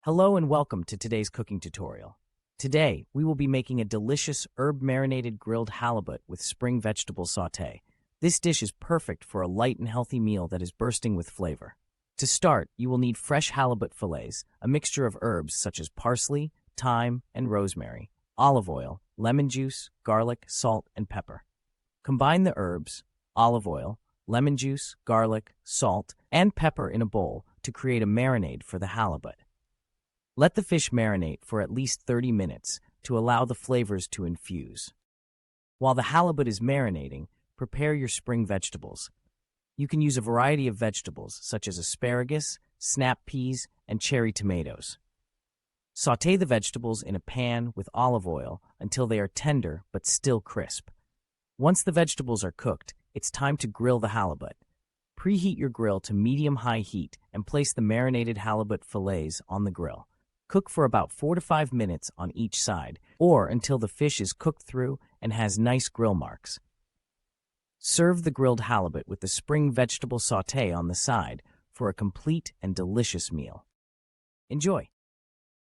Hello and welcome to today's cooking tutorial. Today, we will be making a delicious herb-marinated grilled halibut with spring vegetable sauté. This dish is perfect for a light and healthy meal that is bursting with flavor. To start, you will need fresh halibut fillets, a mixture of herbs such as parsley, thyme, and rosemary, olive oil, lemon juice, garlic, salt, and pepper. Combine the herbs, olive oil, lemon juice, garlic, salt, and pepper in a bowl to create a marinade for the halibut. Let the fish marinate for at least 30 minutes to allow the flavors to infuse. While the halibut is marinating, prepare your spring vegetables. You can use a variety of vegetables such as asparagus, snap peas, and cherry tomatoes. Sauté the vegetables in a pan with olive oil until they are tender but still crisp. Once the vegetables are cooked, it's time to grill the halibut. Preheat your grill to medium-high heat and place the marinated halibut fillets on the grill. Cook for about 4 to 5 minutes on each side, or until the fish is cooked through and has nice grill marks. Serve the grilled halibut with the spring vegetable sauté on the side for a complete and delicious meal. Enjoy!